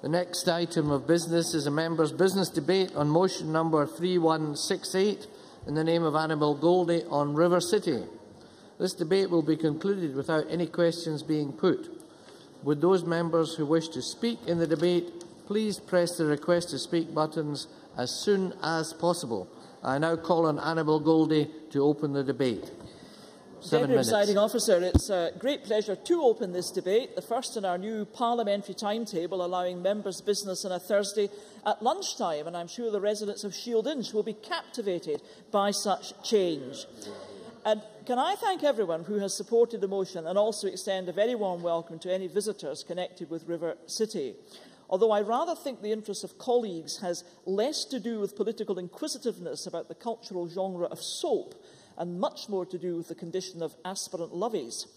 The next item of business is a member's business debate on motion number 3168 in the name of Annabel Goldie on River City. This debate will be concluded without any questions being put. Would those members who wish to speak in the debate please press the request to speak buttons as soon as possible. I now call on Annabel Goldie to open the debate. 7 minutes. Presiding Officer, it's a great pleasure to open this debate, the first in our new parliamentary timetable allowing members' business on a Thursday at lunchtime, and I'm sure the residents of Shield Inch will be captivated by such change. And can I thank everyone who has supported the motion and also extend a very warm welcome to any visitors connected with River City. Although I rather think the interest of colleagues has less to do with political inquisitiveness about the cultural genre of soap and much more to do with the condition of aspirant lovies.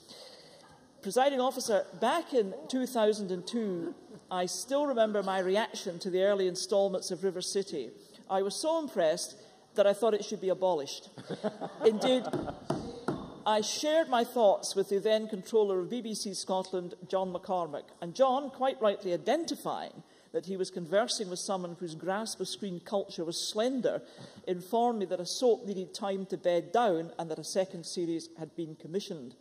Presiding Officer, back in 2002, I still remember my reaction to the early instalments of River City. I was so impressed that I thought it should be abolished. Indeed, I shared my thoughts with the then controller of BBC Scotland, John McCormack, and John, quite rightly identifying that he was conversing with someone whose grasp of screen culture was slender, informed me that a soap needed time to bed down and that a second series had been commissioned.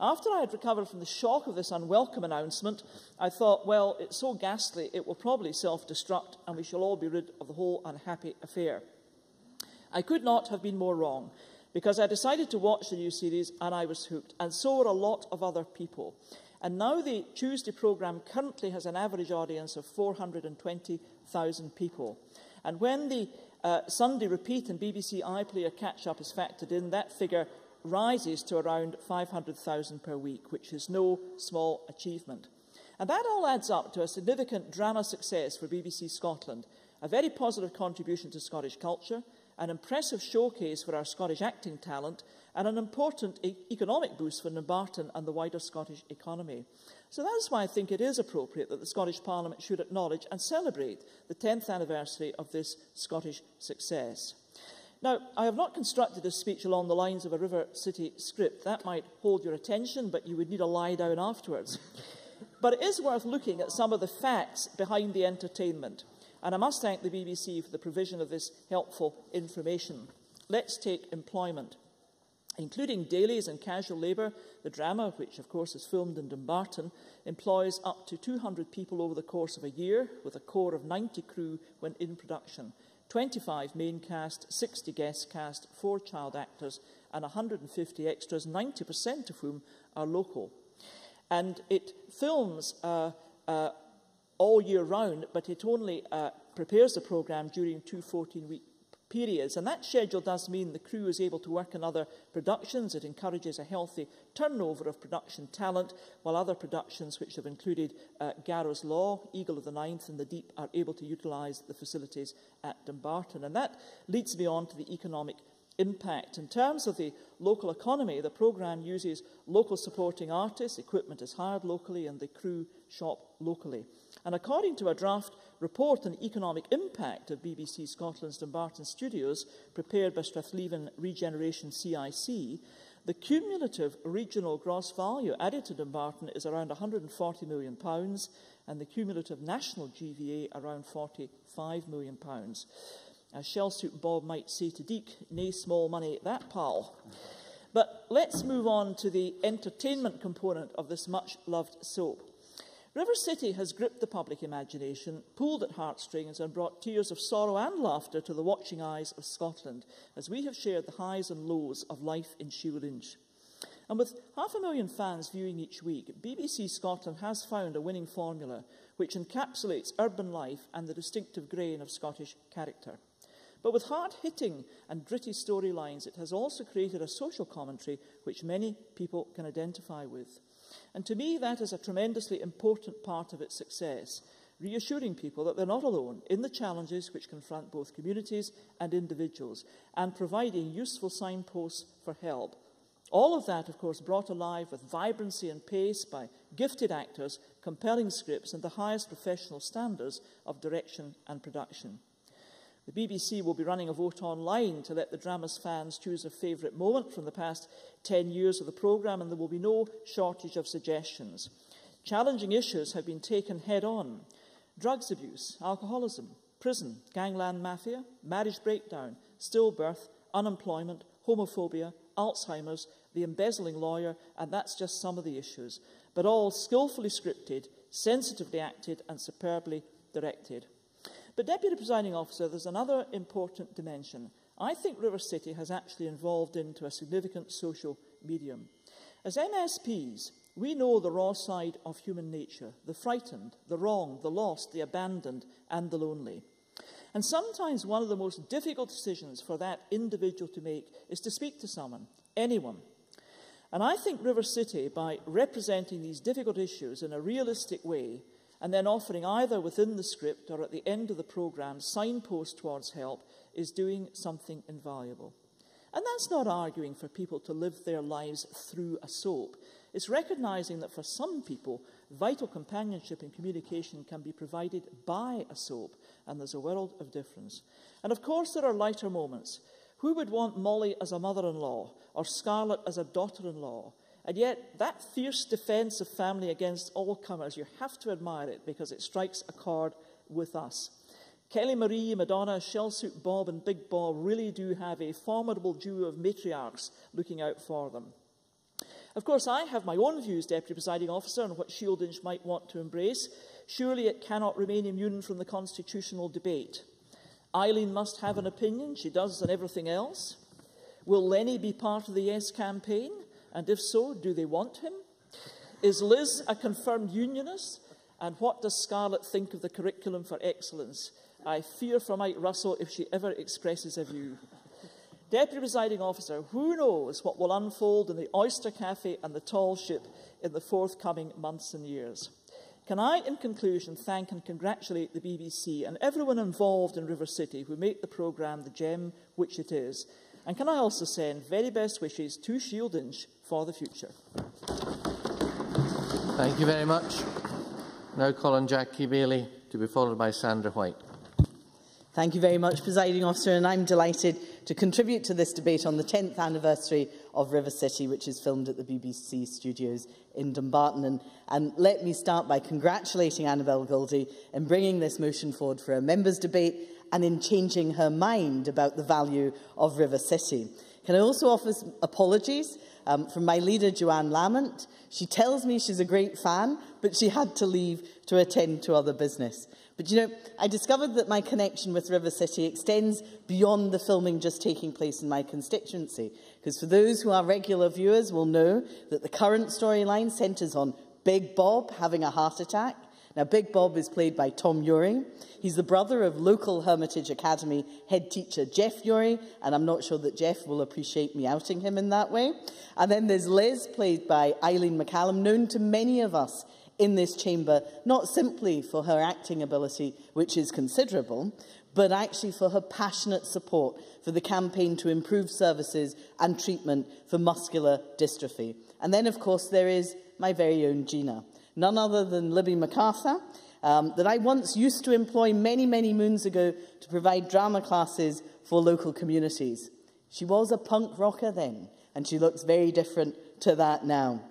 After I had recovered from the shock of this unwelcome announcement, I thought, well, it's so ghastly, it will probably self-destruct and we shall all be rid of the whole unhappy affair. I could not have been more wrong, because I decided to watch the new series and I was hooked, and so were a lot of other people. And now the Tuesday programme currently has an average audience of 420,000 people. And when the Sunday repeat and BBC iPlayer catch-up is factored in, that figure rises to around 500,000 per week, which is no small achievement. And that all adds up to a significant drama success for BBC Scotland, a very positive contribution to Scottish culture, an impressive showcase for our Scottish acting talent, and an important economic boost for Dumbarton and the wider Scottish economy. So that's why I think it is appropriate that the Scottish Parliament should acknowledge and celebrate the 10th anniversary of this Scottish success. Now, I have not constructed this speech along the lines of a River City script. That might hold your attention, but you would need a lie down afterwards. But it is worth looking at some of the facts behind the entertainment. And I must thank the BBC for the provision of this helpful information. Let's take employment. Including dailies and casual labour, the drama, which of course is filmed in Dumbarton, employs up to 200 people over the course of a year, with a core of 90 crew when in production, 25 main cast, 60 guest cast, 4 child actors and 150 extras, 90% of whom are local. And it films all year round, but it only prepares the programme during 2 14-week periods. And that schedule does mean the crew is able to work on other productions. It encourages a healthy turnover of production talent, while other productions, which have included Garrow's Law, Eagle of the Ninth and The Deep, are able to utilise the facilities at Dumbarton. And that leads me on to the economic impact. In terms of the local economy, the programme uses local supporting artists, equipment is hired locally and the crew shop locally. And according to a draft report on the economic impact of BBC Scotland's Dumbarton studios, prepared by Strathleven Regeneration CIC, the cumulative regional gross value added to Dumbarton is around £140 million, and the cumulative national GVA around £45 million. As Shellsuit Bob might say to Deke, nae small money that, pal. But let's move on to the entertainment component of this much-loved soap. River City has gripped the public imagination, pulled at heartstrings and brought tears of sorrow and laughter to the watching eyes of Scotland, as we have shared the highs and lows of life in Shield Inch. And with 500,000 fans viewing each week, BBC Scotland has found a winning formula which encapsulates urban life and the distinctive grain of Scottish character. But with hard-hitting and gritty storylines, it has also created a social commentary which many people can identify with. And to me, that is a tremendously important part of its success, reassuring people that they're not alone in the challenges which confront both communities and individuals, and providing useful signposts for help. All of that, of course, brought alive with vibrancy and pace by gifted actors, compelling scripts, and the highest professional standards of direction and production. The BBC will be running a vote online to let the drama's fans choose a favourite moment from the past 10 years of the programme, and there will be no shortage of suggestions. Challenging issues have been taken head-on. drugs abuse, alcoholism, prison, gangland mafia, marriage breakdown, stillbirth, unemployment, homophobia, Alzheimer's, the embezzling lawyer, and that's just some of the issues, but all skillfully scripted, sensitively acted and superbly directed. But, Deputy Presiding Officer, there's another important dimension. I think River City has actually evolved into a significant social medium. As MSPs, we know the raw side of human nature, the frightened, the wronged, the lost, the abandoned and the lonely. And sometimes one of the most difficult decisions for that individual to make is to speak to someone, anyone. And I think River City, by representing these difficult issues in a realistic way, and then offering either within the script or at the end of the programme signposts towards help, is doing something invaluable. And that's not arguing for people to live their lives through a soap. It's recognising that for some people, vital companionship and communication can be provided by a soap, and there's a world of difference. And of course there are lighter moments. Who would want Molly as a mother-in-law or Scarlett as a daughter-in-law? And yet that fierce defence of family against all comers, you have to admire it because it strikes a chord with us. Kelly Marie, Madonna, Shell Suit Bob and Big Bob really do have a formidable duo of matriarchs looking out for them. Of course, I have my own views, Deputy Presiding Officer, on what Shieldinch might want to embrace. Surely it cannot remain immune from the constitutional debate. Eileen must have an opinion. She does on everything else. Will Lenny be part of the Yes campaign? And if so, do they want him? Is Liz a confirmed unionist? And what does Scarlett think of the curriculum for excellence? I fear for Mike Russell if she ever expresses a view. Deputy Presiding Officer, who knows what will unfold in the Oyster Cafe and the Tall Ship in the forthcoming months and years. Can I, in conclusion, thank and congratulate the BBC and everyone involved in River City who make the programme the gem which it is. And can I also send very best wishes to Shieldinch for the future. Thank you very much. Now call on Jackie Bailey to be followed by Sandra White. Thank you very much, Presiding Officer, and I'm delighted to contribute to this debate on the 10th anniversary of River City, which is filmed at the BBC studios in Dumbarton. And let me start by congratulating Annabel Goldie in bringing this motion forward for a members' debate and in changing her mind about the value of River City. Can I also offer apologies from my leader, Joanne Lamont? She tells me she's a great fan, but she had to leave to attend to other business. But, you know, I discovered that my connection with River City extends beyond the filming just taking place in my constituency. Because for those who are regular viewers will know that the current storyline centres on Big Bob having a heart attack. Now, Big Bob is played by Tom Urie. He's the brother of local Hermitage Academy head teacher Jeff Urie, and I'm not sure that Jeff will appreciate me outing him in that way. And then there's Liz, played by Eileen McCallum, known to many of us in this chamber, not simply for her acting ability, which is considerable, but actually for her passionate support for the campaign to improve services and treatment for muscular dystrophy. And then, of course, there is my very own Gina, none other than Libby MacArthur, that I once used to employ many, many moons ago to provide drama classes for local communities. She was a punk rocker then, and she looks very different to that now.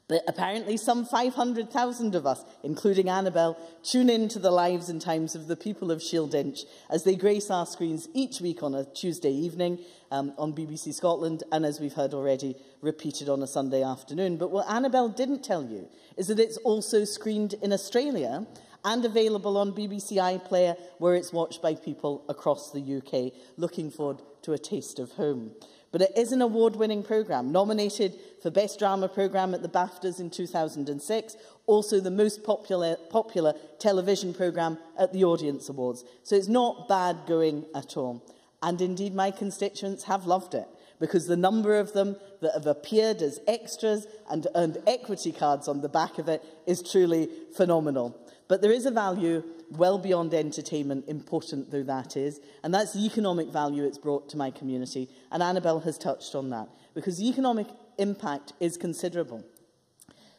But apparently some 500,000 of us, including Annabel, tune in to the lives and times of the people of Shieldinch as they grace our screens each week on a Tuesday evening on BBC Scotland, and as we've heard already, repeated on a Sunday afternoon. But what Annabel didn't tell you is that it's also screened in Australia and available on BBC iPlayer, where it's watched by people across the UK. Looking forward to a taste of home. But it is an award-winning programme, nominated for Best Drama Programme at the BAFTAs in 2006, also the most popular television programme at the Audience Awards. So it's not bad going at all. And indeed, my constituents have loved it, because the number of them that have appeared as extras and earned equity cards on the back of it is truly phenomenal. But there is a value well beyond entertainment, important though that is, and that's the economic value it's brought to my community, and Annabel has touched on that, because the economic impact is considerable.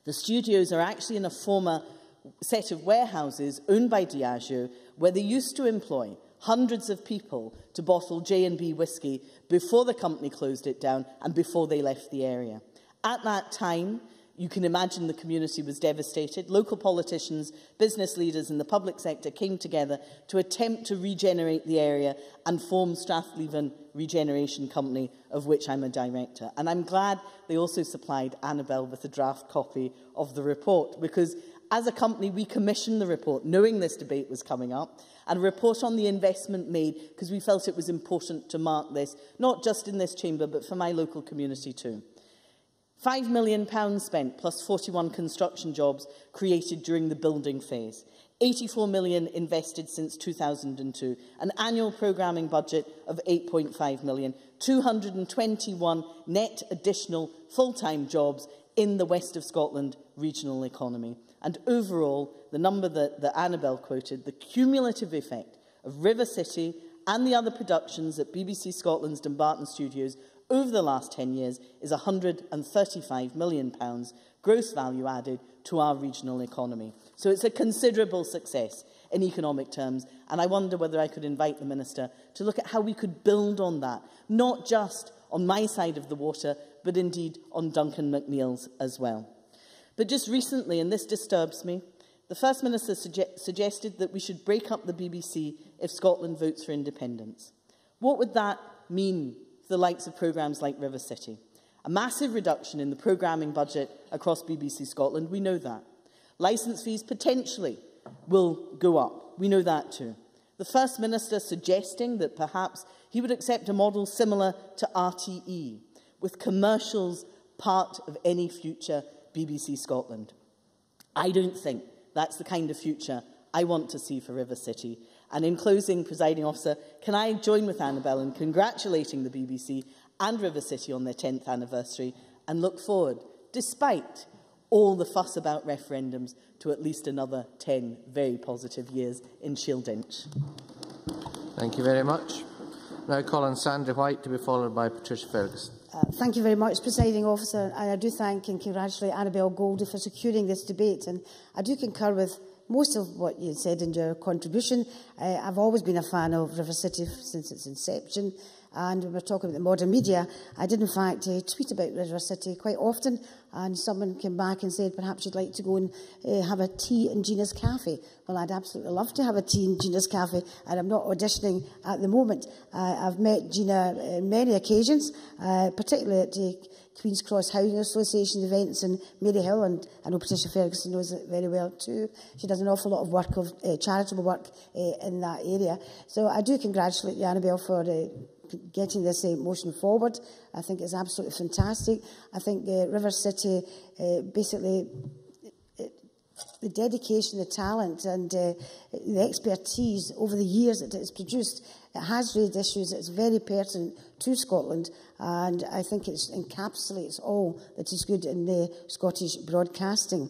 The studios are actually in a former set of warehouses owned by Diageo, where they used to employ hundreds of people to bottle J&B whiskey before the company closed it down and before they left the area. At that time, You can imagine the community was devastated. Local politicians, business leaders and the public sector came together to attempt to regenerate the area and form Strathleven Regeneration Company, of which I'm a director. And I'm glad they also supplied Annabel with a draft copy of the report, because as a company we commissioned the report knowing this debate was coming up, and a report on the investment made because we felt it was important to mark this, not just in this chamber but for my local community too. £5 million spent, plus 41 construction jobs created during the building phase. 84 million invested since 2002, an annual programming budget of 8.5 million, 221 net additional full-time jobs in the West of Scotland regional economy. And overall, the number that Annabel quoted, the cumulative effect of River City and the other productions at BBC Scotland's Dumbarton Studios over the last 10 years is £135 million gross value added to our regional economy. So it's a considerable success in economic terms, and I wonder whether I could invite the Minister to look at how we could build on that, not just on my side of the water, but indeed on Duncan McNeill's as well. But just recently, and this disturbs me, the First Minister suggested that we should break up the BBC if Scotland votes for independence. What would that mean for the likes of programmes like River City? A massive reduction in the programming budget across BBC Scotland, we know that. Licence fees potentially will go up, we know that too. The First Minister suggesting that perhaps he would accept a model similar to RTE, with commercials part of any future BBC Scotland. I don't think that's the kind of future I want to see for River City. And in closing, Presiding Officer, can I join with Annabel in congratulating the BBC and River City on their 10th anniversary and look forward, despite all the fuss about referendums, to at least another 10 very positive years in Shield Inch. Thank you very much. Now call on Sandra White to be followed by Patricia Ferguson. Thank you very much, Presiding Officer. And I do thank and congratulate Annabel Goldie for securing this debate. And I do concur with most of what you said in your contribution. I've always been a fan of River City since its inception. And when we're talking about the modern media, I did in fact tweet about River City quite often, and someone came back and said perhaps you'd like to go and have a tea in Gina's Cafe. Well, I'd absolutely love to have a tea in Gina's Cafe, and I'm not auditioning at the moment. I've met Gina on many occasions, particularly at Queen's Cross Housing Association events in Maryhill, and I know Patricia Ferguson knows it very well too. She does an awful lot of work, charitable work in that area. So I do congratulate you, Annabel, for getting this motion forward. I think it's absolutely fantastic. I think River City, basically, the dedication, the talent and the expertise over the years that it's produced, it has raised issues that is very pertinent to Scotland, and I think it encapsulates all that is good in the Scottish broadcasting.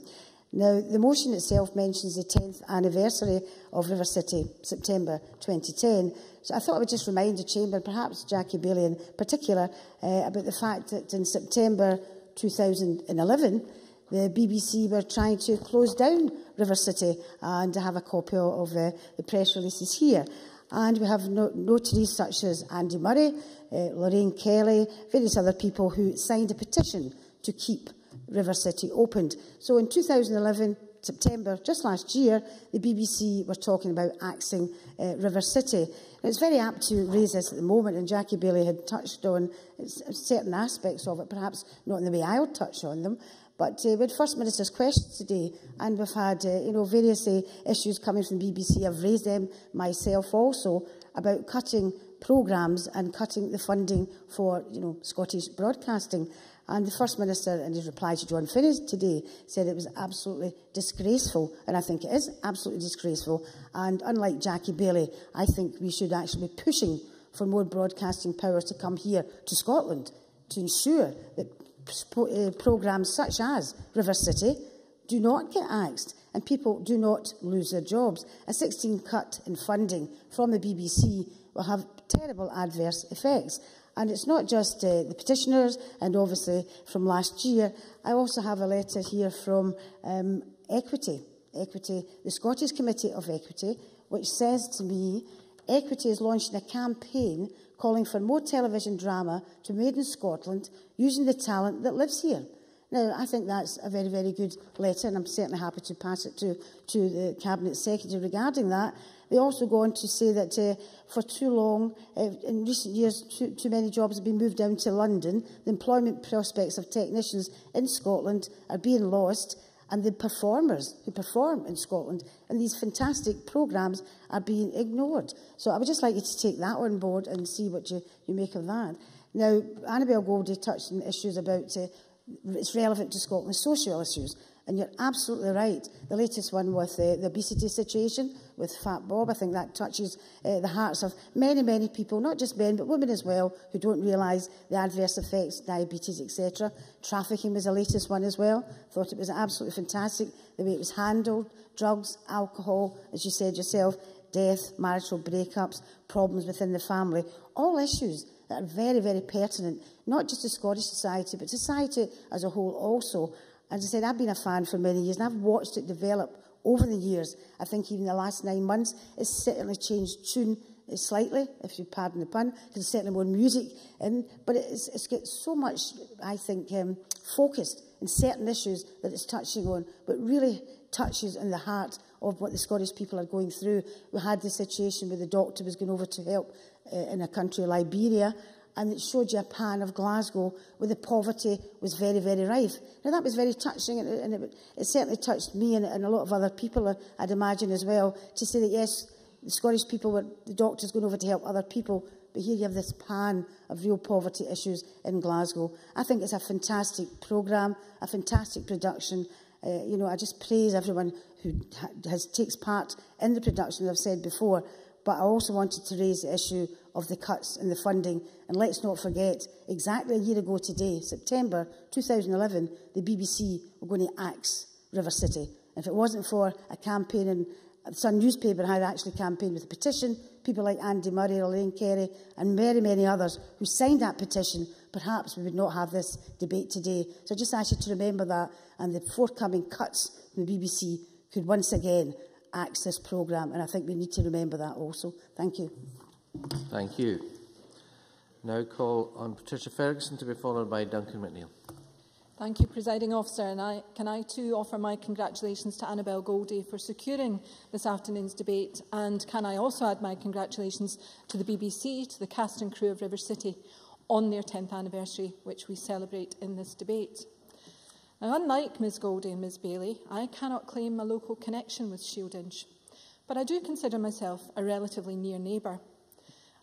Now, the motion itself mentions the 10th anniversary of River City, September 2010. So I thought I would just remind the Chamber, perhaps Jackie Baillie in particular, about the fact that in September 2011, the BBC were trying to close down River City, and I have a copy of the press releases here. And we have notaries such as Andy Murray, Lorraine Kelly, various other people who signed a petition to keep River City opened. So in 2011, September, just last year, the BBC were talking about axing River City. And it's very apt to raise this at the moment, and Jackie Baillie had touched on certain aspects of it, perhaps not in the way I'll touch on them. But we had First Minister's questions today, and we've had various issues coming from the BBC. I've raised them myself also about cutting programmes and cutting the funding for Scottish broadcasting. And the First Minister, in his reply to John Finnis today, said it was absolutely disgraceful. And I think it is absolutely disgraceful. And unlike Jackie Baillie, I think we should actually be pushing for more broadcasting powers to come here to Scotland to ensure that programmes such as River City do not get axed and people do not lose their jobs. A 16 cut in funding from the BBC will have terrible adverse effects. And it's not just the petitioners, and obviously from last year. I also have a letter here from Equity, the Scottish Committee of Equity, which says to me, Equity is launching a campaign calling for more television drama to be made in Scotland using the talent that lives here. Now, I think that's a very, very good letter, and I'm certainly happy to pass it to the Cabinet Secretary regarding that. They also go on to say that for too long, in recent years, too many jobs have been moved down to London. The employment prospects of technicians in Scotland are being lost, and the performers who perform in Scotland and these fantastic programmes are being ignored. So I would just like you to take that on board and see what you make of that. Now, Annabel Goldie touched on issues about it's relevant to Scotland's social issues. And you're absolutely right. The latest one with the obesity situation with Fat Bob, I think that touches the hearts of many, many people, not just men, but women as well, who don't realise the adverse effects, diabetes, etc. Trafficking was the latest one as well. Thought it was absolutely fantastic, the way it was handled. Drugs, alcohol, as you said yourself, death, marital breakups, problems within the family. All issues that are very, very pertinent, not just to Scottish society, but society as a whole also. As I said, I've been a fan for many years, and I've watched it develop over the years. I think even the last 9 months, it's certainly changed tune slightly, if you pardon the pun, because there's certainly more music in, but it's got so much, I think, focused in certain issues that it's touching on, but really touches in the heart of what the Scottish people are going through. We had the situation where the doctor was going over to help in a country, Liberia, and it showed you a pan of Glasgow where the poverty was very, very rife. Now, that was very touching, and it certainly touched me and a lot of other people, I'd imagine, as well, to say that, yes, the Scottish people were, the doctors going over to help other people, but here you have this pan of real poverty issues in Glasgow. I think it's a fantastic programme, a fantastic production. You know, I just praise everyone who takes part in the production, as I've said before, but I also wanted to raise the issue of the cuts in the funding. And let's not forget, exactly a year ago today, September 2011, the BBC were going to axe River City. And if it wasn't for a campaign, and the Sun newspaper had actually campaigned with a petition, people like Andy Murray, Elaine Carey, and very, many others who signed that petition, perhaps we would not have this debate today. So I just ask you to remember that, and the forthcoming cuts from the BBC could once again axe this programme, and I think we need to remember that also. Thank you. Thank you. Now call on Patricia Ferguson to be followed by Duncan McNeill. Thank you, Presiding Officer. And can I too offer my congratulations to Annabel Goldie for securing this afternoon's debate, and can I also add my congratulations to the BBC, to the cast and crew of River City on their 10th anniversary, which we celebrate in this debate. Now, unlike Ms Goldie and Ms Bailey, I cannot claim a local connection with Shieldinch, but I do consider myself a relatively near neighbour.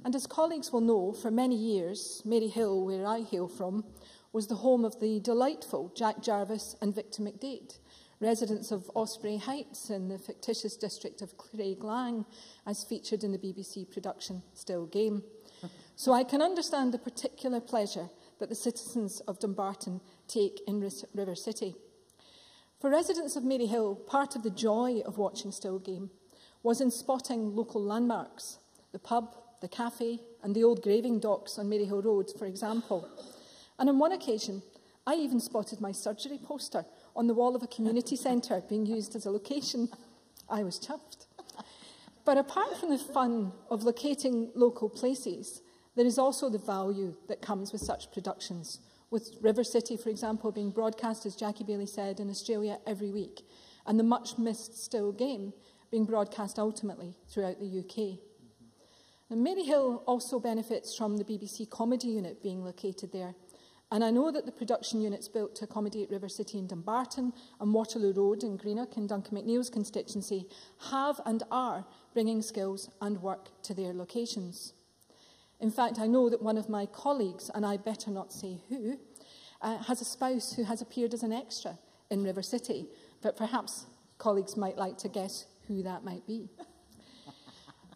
And as colleagues will know, for many years, Maryhill, where I hail from, was the home of the delightful Jack Jarvis and Victor McDade, residents of Osprey Heights in the fictitious district of Craiglang, as featured in the BBC production Still Game. So I can understand the particular pleasure that the citizens of Dumbarton take in River City. For residents of Maryhill, part of the joy of watching Still Game was in spotting local landmarks, the pub, the cafe and the old graving docks on Maryhill Road, for example. And on one occasion, I even spotted my surgery poster on the wall of a community centre being used as a location. I was chuffed. But apart from the fun of locating local places, there is also the value that comes with such productions, with River City, for example, being broadcast, as Jackie Bailey said, in Australia every week, and the much-missed Still Game being broadcast ultimately throughout the UK. And Maryhill also benefits from the BBC Comedy Unit being located there, and I know that the production units built to accommodate River City in Dumbarton and Waterloo Road in Greenock in Duncan McNeill's constituency have and are bringing skills and work to their locations. In fact, I know that one of my colleagues, and I better not say who, has a spouse who has appeared as an extra in River City, but perhaps colleagues might like to guess who that might be.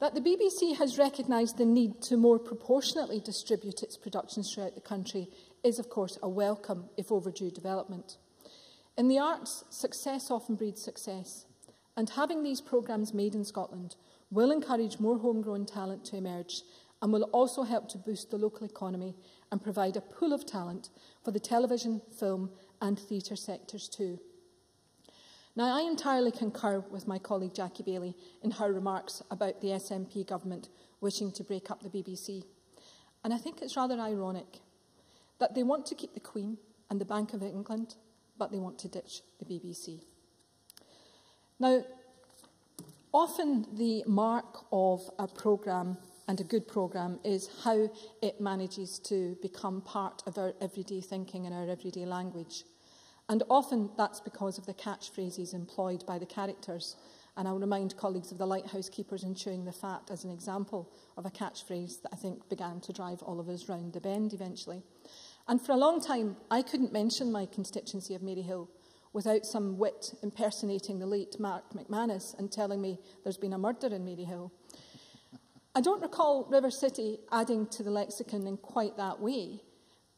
That the BBC has recognised the need to more proportionately distribute its productions throughout the country is, of course, a welcome, if overdue, development. In the arts, success often breeds success, and having these programmes made in Scotland will encourage more homegrown talent to emerge and will also help to boost the local economy and provide a pool of talent for the television, film and theatre sectors too. Now, I entirely concur with my colleague Jackie Bailey in her remarks about the SNP government wishing to break up the BBC. And I think it's rather ironic that they want to keep the Queen and the Bank of England but they want to ditch the BBC. Now, often the mark of a programme, and a good programme, is how it manages to become part of our everyday thinking and our everyday language. And often that's because of the catchphrases employed by the characters. And I'll remind colleagues of the Lighthouse Keepers in Chewing the Fat as an example of a catchphrase that I think began to drive all of us round the bend eventually. And for a long time, I couldn't mention my constituency of Maryhill without some wit impersonating the late Mark McManus and telling me there's been a murder in Maryhill. I don't recall River City adding to the lexicon in quite that way,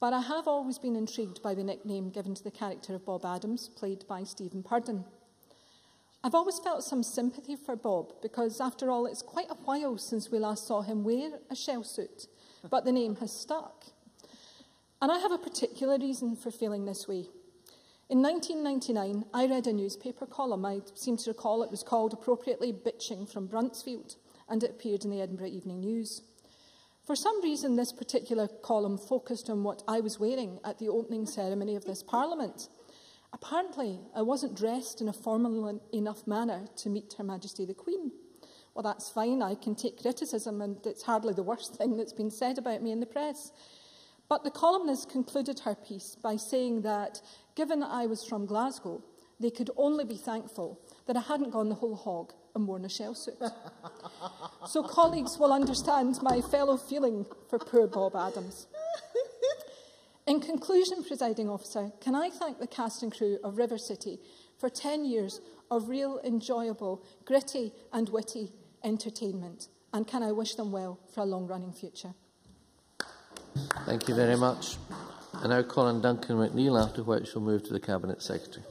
but I have always been intrigued by the nickname given to the character of Bob Adams, played by Stephen Purdon. I've always felt some sympathy for Bob because, after all, it's quite a while since we last saw him wear a shell suit, but the name has stuck. And I have a particular reason for feeling this way. In 1999, I read a newspaper column. I seem to recall it was called, appropriately, Bitching from Bruntsfield, and it appeared in the Edinburgh Evening News. For some reason, this particular column focused on what I was wearing at the opening ceremony of this Parliament. Apparently, I wasn't dressed in a formal enough manner to meet Her Majesty the Queen. Well, that's fine. I can take criticism, and it's hardly the worst thing that's been said about me in the press. But the columnist concluded her piece by saying that, given that I was from Glasgow, they could only be thankful that I hadn't gone the whole hog and worn a shell suit. So colleagues will understand my fellow feeling for poor Bob Adams. In conclusion, Presiding Officer, can I thank the cast and crew of River City for 10 years of real, enjoyable, gritty and witty entertainment, and can I wish them well for a long-running future. Thank you very much. I now call on Duncan McNeill, after which we'll move to the Cabinet Secretary.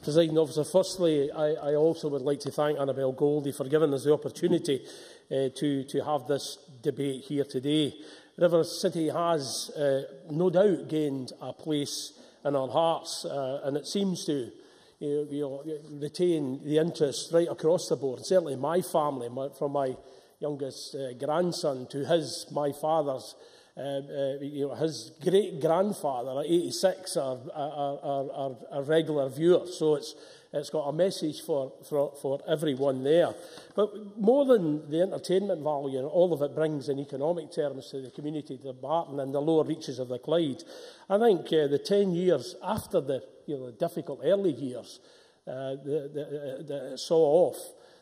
Presiding Officer, firstly, I also would like to thank Annabel Goldie for giving us the opportunity to have this debate here today. River City has no doubt gained a place in our hearts, and it seems to retain the interest right across the board. Certainly my family, from my youngest grandson to my father's, his great-grandfather at 86 are regular viewers. So it's got a message for everyone there. But more than the entertainment value, and all of it brings in economic terms to the community, to Barton and the lower reaches of the Clyde, I think the 10 years after the difficult early years that saw off,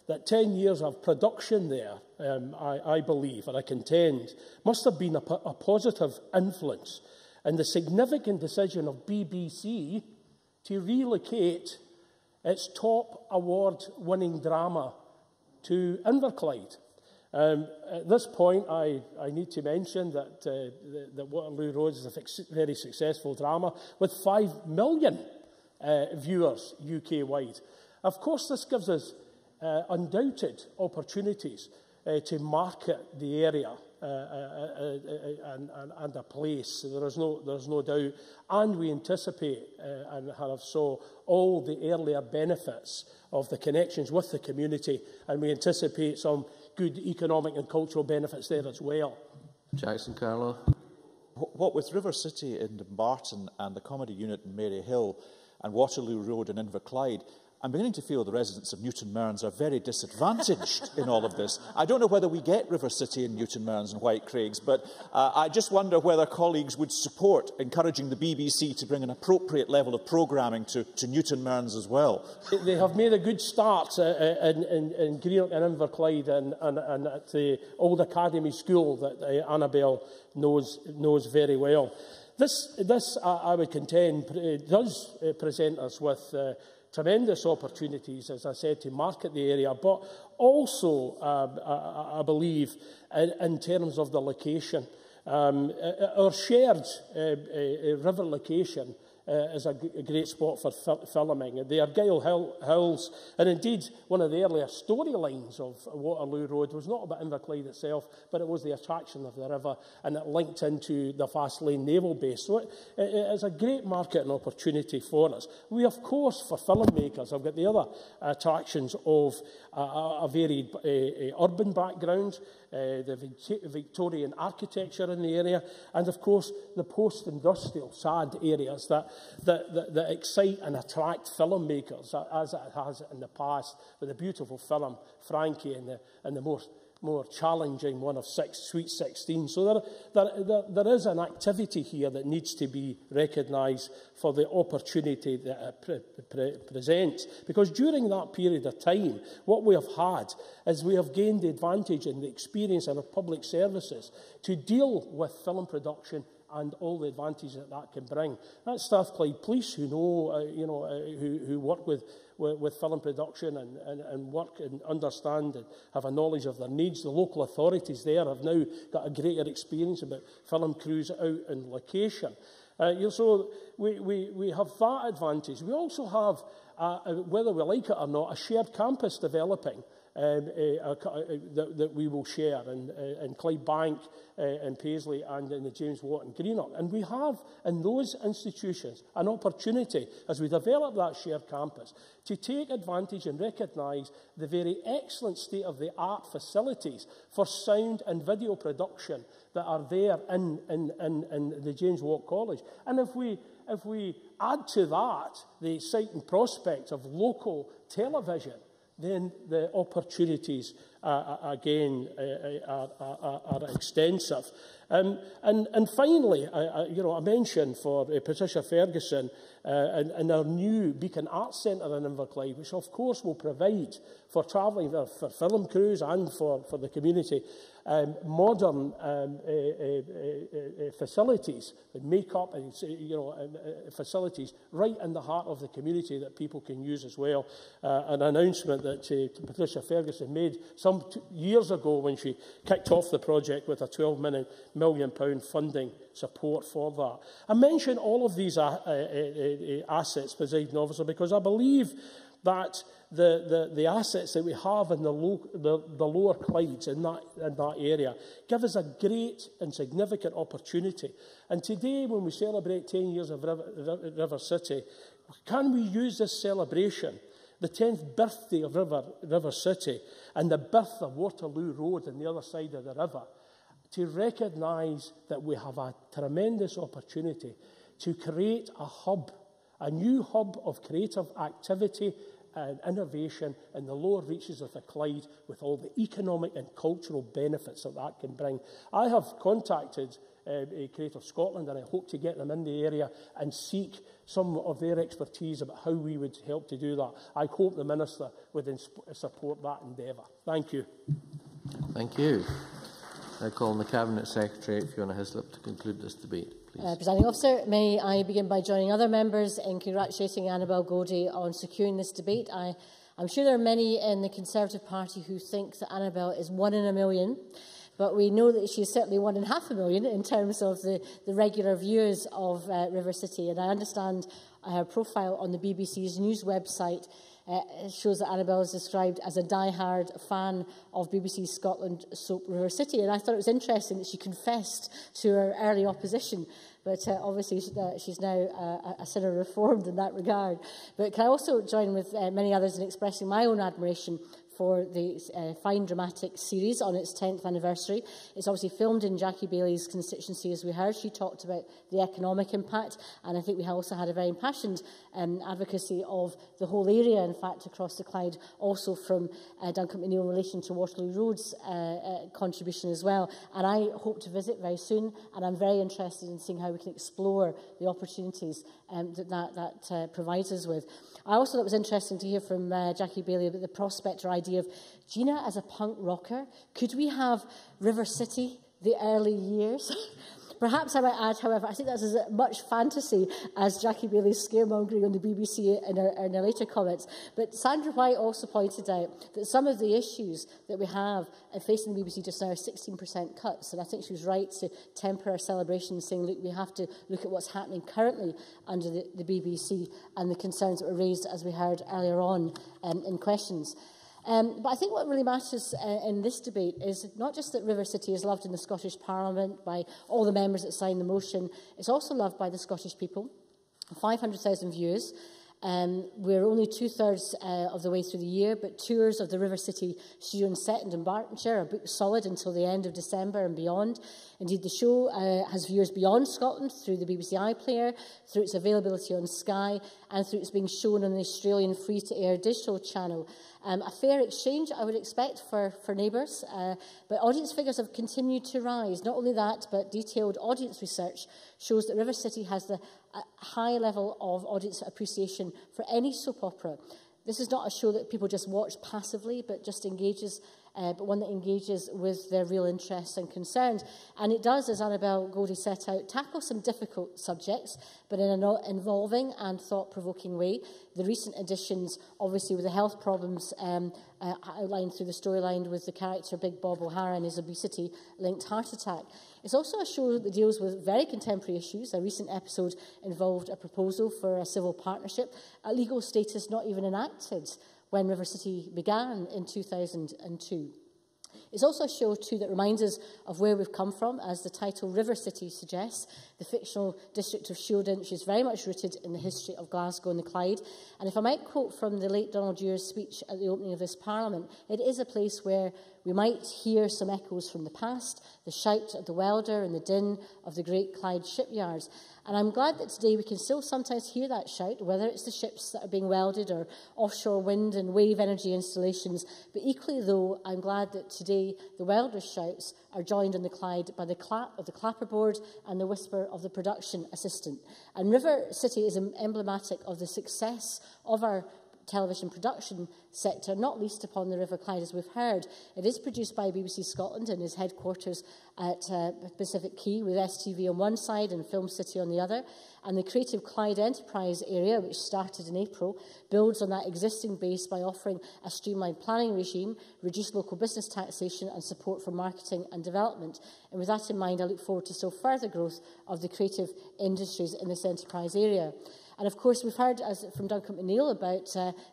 that 10 years of production there, I believe, and I contend, must have been a positive influence in the significant decision of BBC to relocate its top award-winning drama to Inverclyde. At this point, I need to mention that Waterloo Road is a very successful drama with 5 million viewers UK-wide. Of course, this gives us undoubted opportunities to market the area and a place. There's no doubt. And we anticipate and have saw all the earlier benefits of the connections with the community, and we anticipate some good economic and cultural benefits there as well. Jackson Carlow. What with River City in Dumbarton and the Comedy Unit in Maryhill and Waterloo Road in Inverclyde, I'm beginning to feel the residents of Newton Mearns are very disadvantaged in all of this. I don't know whether we get River City in Newton Mearns and White Craigs, but I just wonder whether colleagues would support encouraging the BBC to bring an appropriate level of programming to Newton Mearns as well. They have made a good start in Greenock and Inverclyde and at the Old Academy School that Annabel knows very well. This I would contend, does present us with tremendous opportunities, as I said, to market the area, but also, I believe, in terms of the location. Our shared river location is a great spot for filming. The Argyll Hills, and indeed one of the earlier storylines of Waterloo Road was not about Inverclyde itself, but it was the attraction of the river, and it linked into the Fastlane Naval Base. So it is a great marketing opportunity for us. We, of course, for filmmakers, have got the other attractions of a varied urban background, the Victorian architecture in the area, and of course the post-industrial sad areas that that excite and attract filmmakers, as it has in the past with the beautiful film Frankie and the more challenging one of Sweet 16. So there is an activity here that needs to be recognised for the opportunity that it presents. Because during that period of time, what we have had is we have gained the advantage and the experience in our public services to deal with film production and all the advantages that can bring. That's Strathclyde Police, who know, who work with film production and work and understand and have a knowledge of their needs. The local authorities there have now got a greater experience about film crews out in location. So we have that advantage. We also have, whether we like it or not, a shared campus developing that we will share in Clydebank, in Paisley and in the James Wharton Greenock. And we have in those institutions an opportunity, as we develop that shared campus, to take advantage and recognise the very excellent state-of-the-art facilities for sound and video production that are there in the James Watt College. And if we add to that the exciting prospect of local television, then the opportunities again are extensive. And finally, I mentioned for Patricia Ferguson and our new Beacon Arts Centre in Inverclyde, which of course will provide for travelling for film crews and for the community modern facilities, make-up and facilities right in the heart of the community that people can use as well. An announcement that Patricia Ferguson made some years ago when she kicked off the project with a £12 million funding support for that. I mention all of these assets, Presiding Officer, because I believe that the assets that we have in the lower Clydes in that area give us a great and significant opportunity. And today, when we celebrate 10 years of River City, can we use this celebration, the 10th birthday of River City and the birth of Waterloo Road on the other side of the river, to recognise that we have a tremendous opportunity to create a hub, a new hub of creative activity and innovation in the lower reaches of the Clyde, with all the economic and cultural benefits that can bring. I have contacted Creative Scotland, and I hope to get them in the area and seek some of their expertise about how we would help to do that. I hope the Minister would support that endeavour. Thank you. Thank you. I call on the Cabinet Secretary, Fiona Hislop, to conclude this debate. Presiding Officer, may I begin by joining other members in congratulating Annabel Goldie on securing this debate. I'm sure there are many in the Conservative Party who think that Annabel is 1 in a million, but we know that she is certainly 1.5 million in terms of the regular viewers of River City. And I understand her profile on the BBC's news website shows that Annabel is described as a die-hard fan of BBC Scotland soap River City. And I thought it was interesting that she confessed to her early opposition. But obviously she's now a sinner reformed in that regard. But can I also join with many others in expressing my own admiration for the fine dramatic series on its 10th anniversary. It's obviously filmed in Jackie Bailey's constituency, as we heard. She talked about the economic impact, and I think we also had a very impassioned advocacy of the whole area, in fact, across the Clyde, also from Duncan McNeill in relation to Waterloo Road's contribution as well. And I hope to visit very soon, and I'm very interested in seeing how we can explore the opportunities that provides us with. I also thought it was interesting to hear from Jackie Bailey about the prospect or idea of Gina as a punk rocker. Could we have River City, the early years? Perhaps I might add, however, I think that's as much fantasy as Jackie Bailey's scaremongering on the BBC in her later comments. But Sandra White also pointed out that some of the issues that we have facing the BBC just now are 16% cuts. And I think she was right to temper our celebration, saying, look, we have to look at what's happening currently under the BBC and the concerns that were raised, as we heard earlier on in questions. But I think what really matters in this debate is not just that River City is loved in the Scottish Parliament by all the members that signed the motion, it's also loved by the Scottish people. 500,000 views. We're only two-thirds of the way through the year, but tours of the River City studio and set in Dumbartonshire are booked solid until the end of December and beyond. Indeed, the show has viewers beyond Scotland through the BBC iPlayer, through its availability on Sky, and through its being shown on the Australian free-to-air digital channel. A fair exchange, I would expect, for neighbours, but audience figures have continued to rise. Not only that, but detailed audience research shows that River City has the high level of audience appreciation for any soap opera. This is not a show that people just watch passively, but just engages, but one that engages with their real interests and concerns. And it does, as Annabel Goldie set out, tackle some difficult subjects, but in an involving and thought-provoking way. The recent additions, obviously, with the health problems outlined through the storyline with the character Big Bob O'Hara and his obesity-linked heart attack. It's also a show that deals with very contemporary issues. A recent episode involved a proposal for a civil partnership, a legal status not even enacted when River City began in 2002. It's also a show, too, that reminds us of where we've come from, as the title River City suggests. The fictional district of Shoreditch is very much rooted in the history of Glasgow and the Clyde. And if I might quote from the late Donald Dewar's speech at the opening of this Parliament, it is a place where we might hear some echoes from the past, the shout of the welder and the din of the great Clyde shipyards. And I'm glad that today we can still sometimes hear that shout, whether it's the ships that are being welded or offshore wind and wave energy installations. But equally, though, I'm glad that today the welders' shouts are joined in the Clyde by the clap of the clapperboard and the whisper of the production assistant. And River City is emblematic of the success of our television production sector, not least upon the River Clyde, as we've heard. It is produced by BBC Scotland and is headquarters at Pacific Quay, with STV on one side and Film City on the other. And the Creative Clyde Enterprise area, which started in April, builds on that existing base by offering a streamlined planning regime, reduced local business taxation and support for marketing and development. And with that in mind, I look forward to still further growth of the creative industries in this enterprise area. And of course, we've heard from Duncan McNeill about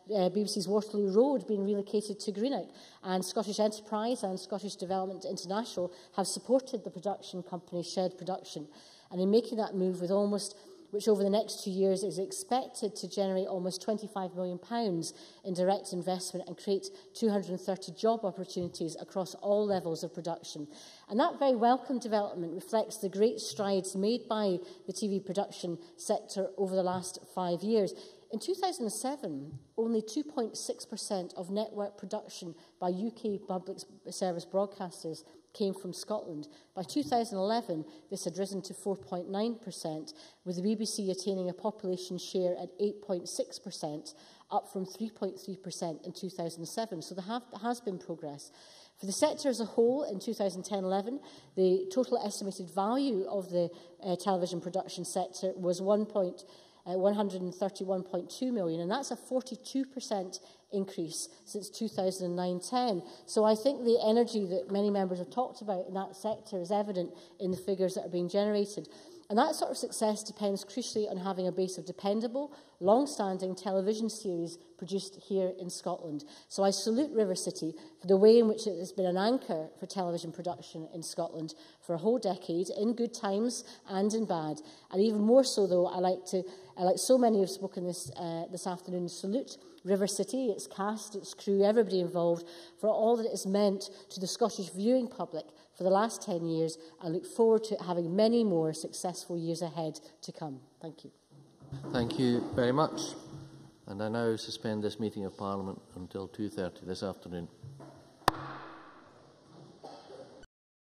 BBC's Waterloo Road being relocated to Greenock, and Scottish Enterprise and Scottish Development International have supported the production company Shed Production. And in making that move, which over the next 2 years is expected to generate almost £25 million in direct investment and create 230 job opportunities across all levels of production. And that very welcome development reflects the great strides made by the TV production sector over the last 5 years. In 2007, only 2.6% of network production by UK public service broadcasters came from Scotland. By 2011, this had risen to 4.9%, with the BBC attaining a population share at 8.6%, up from 3.3% in 2007. So there has been progress. For the sector as a whole, in 2010-11, the total estimated value of the television production sector was 131.2 million, and that's a 42% increase since 2009-10. So I think the energy that many members have talked about in that sector is evident in the figures that are being generated. And that sort of success depends crucially on having a base of dependable, long-standing television series produced here in Scotland. So I salute River City for the way in which it has been an anchor for television production in Scotland for a whole decade, in good times and in bad. And even more so, though, I like so many who have spoken this afternoon, salute River City, its cast, its crew, everybody involved, for all that it has meant to the Scottish viewing public for the last 10 years. I look forward to having many more successful years ahead to come. Thank you. Thank you very much. And I now suspend this meeting of Parliament until 2:30 this afternoon.